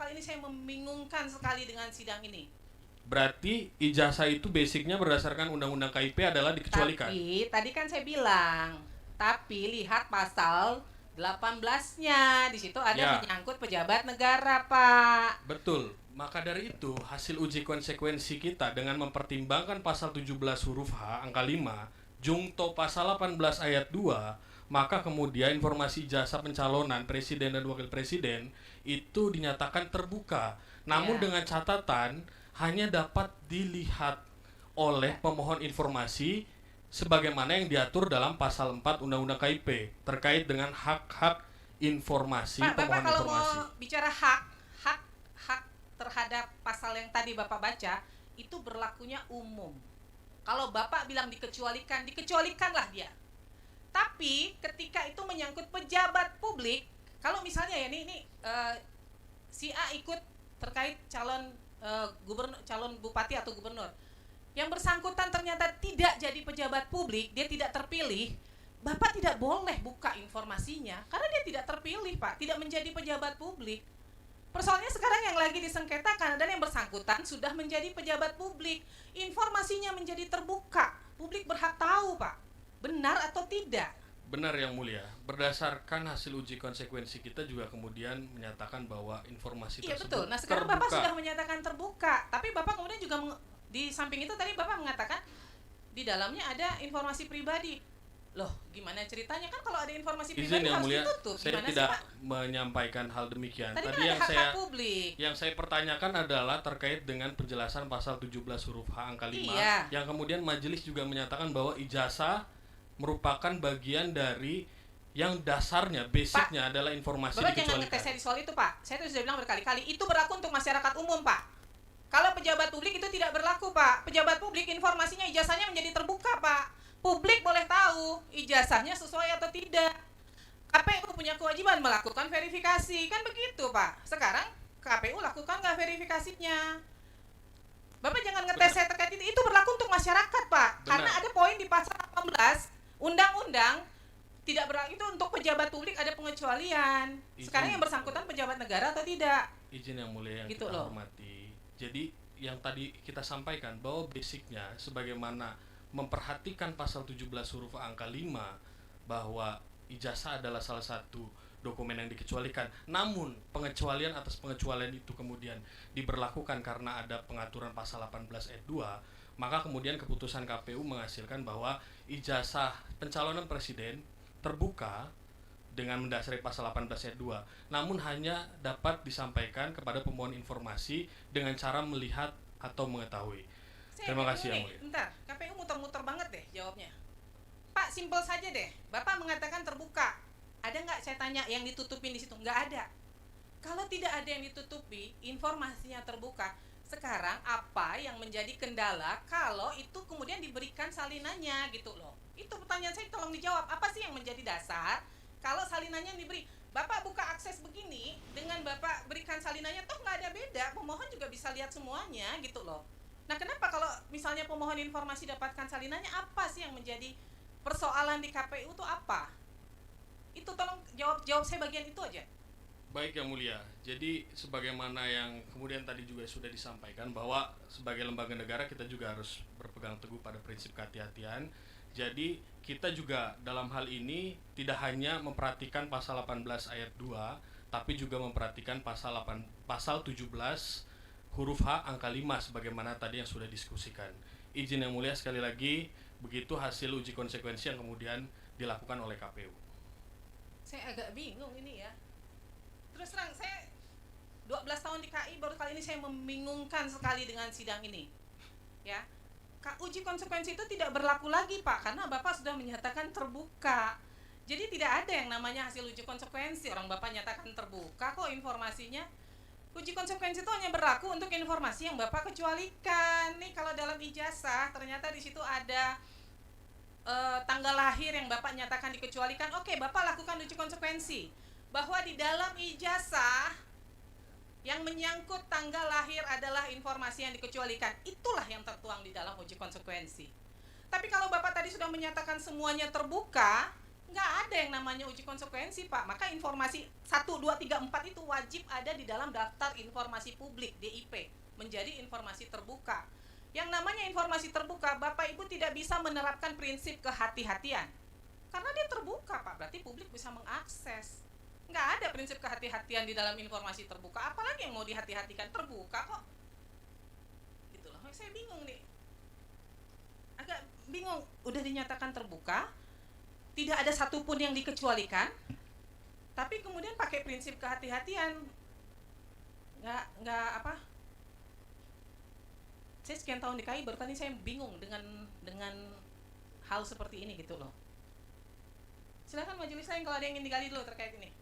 kali ini saya membingungkan sekali dengan sidang ini. Berarti ijazah itu basicnya berdasarkan Undang-Undang KIP adalah dikecualikan. Tapi tadi kan saya bilang, tapi lihat pasal 18-nya. Di situ ada Ya. menyangkut pejabat negara, Pak. Betul. Maka dari itu, hasil uji konsekuensi kita dengan mempertimbangkan pasal 17 huruf H angka 5, jungto pasal 18 ayat 2, maka kemudian informasi ijazah pencalonan presiden dan wakil presiden itu dinyatakan terbuka. Namun Ya. dengan catatan hanya dapat dilihat oleh pemohon informasi sebagaimana yang diatur dalam pasal 4 Undang-Undang KIP terkait dengan hak-hak informasi Pak, Bapak pemohon kalau informasi. mau bicara hak terhadap pasal yang tadi Bapak baca, itu berlakunya umum. Kalau Bapak bilang dikecualikan, dikecualikanlah dia. Tapi ketika itu menyangkut pejabat publik, kalau misalnya ya ini si A ikut terkait calon gubernur, calon bupati atau gubernur, yang bersangkutan ternyata tidak jadi pejabat publik, dia tidak terpilih, Bapak tidak boleh buka informasinya karena dia tidak terpilih, Pak, tidak menjadi pejabat publik. Persoalannya sekarang yang lagi disengketakan dan yang bersangkutan sudah menjadi pejabat publik, informasinya menjadi terbuka, publik berhak tahu, Pak, benar atau tidak. Benar yang mulia, berdasarkan hasil uji konsekuensi kita juga kemudian menyatakan bahwa informasi Iya tersebut betul. Nah sekarang terbuka. Bapak sudah menyatakan terbuka, tapi Bapak kemudian juga di samping itu tadi Bapak mengatakan di dalamnya ada informasi pribadi. Loh, gimana ceritanya? Kan kalau ada informasi Izin pribadi yang harus mulia, ditutup. saya Gimana tidak sih, Pak? menyampaikan hal demikian. Tadi kan Tadi ada yang hak-hak publik. yang saya pertanyakan adalah terkait dengan penjelasan pasal 17 huruf H angka 5 Iya. yang kemudian majelis juga menyatakan bahwa ijazah merupakan bagian dari yang dasarnya, basicnya adalah informasi Bapak jangan dikecualikan. ngetes saya di soal itu, Pak. Saya tuh sudah bilang berkali-kali, itu berlaku untuk masyarakat umum, Pak. Kalau pejabat publik itu tidak berlaku, Pak. Pejabat publik informasinya, ijazahnya menjadi terbuka, Pak. Publik boleh tahu ijazahnya sesuai atau tidak. KPU punya kewajiban melakukan verifikasi, kan begitu, Pak. Sekarang KPU lakukan nggak verifikasinya? Bapak jangan ngetes saya terkait itu berlaku untuk masyarakat, Pak. Benar. Karena ada poin di pasal 18 undang-undang tidak berlaku itu untuk pejabat publik, ada pengecualian. Sekarang yang bersangkutan pejabat negara atau tidak? Izin yang mulia yang Gitu kita loh. hormati. Jadi yang tadi kita sampaikan bahwa basicnya sebagaimana memperhatikan pasal 17 huruf angka 5 bahwa ijazah adalah salah satu dokumen yang dikecualikan. Namun pengecualian atas pengecualian itu kemudian diberlakukan karena ada pengaturan pasal 18 ayat 2, maka kemudian keputusan KPU menghasilkan bahwa ijazah pencalonan presiden terbuka dengan mendasari pasal 18 ayat 2, namun hanya dapat disampaikan kepada pemohon informasi dengan cara melihat atau mengetahui. Terima kasih yang mulia. Bentar, KPU muter-muter banget deh jawabnya. Pak, simpel saja deh. Bapak mengatakan terbuka. Ada nggak saya tanya yang ditutupin di situ? Nggak ada. Kalau tidak ada yang ditutupi, informasinya terbuka. Sekarang apa yang menjadi kendala kalau itu kemudian diberikan salinannya gitu loh? Itu pertanyaan saya, tolong dijawab. Apa sih yang menjadi dasar kalau salinannya diberi? Bapak buka akses begini, dengan Bapak berikan salinannya, toh nggak ada beda. Pemohon juga bisa lihat semuanya gitu loh. Nah kenapa kalau misalnya pemohon informasi dapatkan salinannya, apa sih yang menjadi persoalan di KPU itu apa? Itu tolong jawab saya bagian itu aja. Baik yang mulia, jadi sebagaimana yang kemudian tadi juga sudah disampaikan bahwa sebagai lembaga negara kita juga harus berpegang teguh pada prinsip kehati-hatian. Jadi kita juga dalam hal ini tidak hanya memperhatikan pasal 18 ayat 2, tapi juga memperhatikan pasal 17 huruf H angka 5 sebagaimana tadi yang sudah diskusikan. Izin yang mulia sekali lagi, begitu hasil uji konsekuensi yang kemudian dilakukan oleh KPU. Saya agak bingung ini ya. Terus terang, saya 12 tahun di KI, baru kali ini saya membingungkan sekali dengan sidang ini. Ya, uji konsekuensi itu tidak berlaku lagi, Pak, karena Bapak sudah menyatakan terbuka. Jadi tidak ada yang namanya hasil uji konsekuensi. Orang Bapak nyatakan terbuka kok informasinya. Uji konsekuensi itu hanya berlaku untuk informasi yang Bapak kecualikan. Nih kalau dalam ijazah ternyata di situ ada tanggal lahir yang Bapak nyatakan dikecualikan. Oke, Bapak lakukan uji konsekuensi bahwa di dalam ijazah yang menyangkut tanggal lahir adalah informasi yang dikecualikan. Itulah yang tertuang di dalam uji konsekuensi. Tapi kalau Bapak tadi sudah menyatakan semuanya terbuka, Nggak ada yang namanya uji konsekuensi, Pak. Maka informasi 1, 2, 3, 4 itu wajib ada di dalam daftar informasi publik DIP, menjadi informasi terbuka. Yang namanya informasi terbuka, Bapak Ibu tidak bisa menerapkan prinsip kehati-hatian karena dia terbuka, Pak. Berarti publik bisa mengakses. Nggak ada prinsip kehati-hatian di dalam informasi terbuka. Apalagi yang mau dihati-hatikan, terbuka kok. Gitu loh. Saya bingung nih. Agak bingung. Udah dinyatakan terbuka, tidak ada satupun yang dikecualikan, tapi kemudian pakai prinsip kehati-hatian. Nggak apa? Saya sekian tahun di KAI, baru kali saya bingung dengan hal seperti ini gitu loh. Silakan majelis lain kalau ada yang ingin digali dulu terkait ini.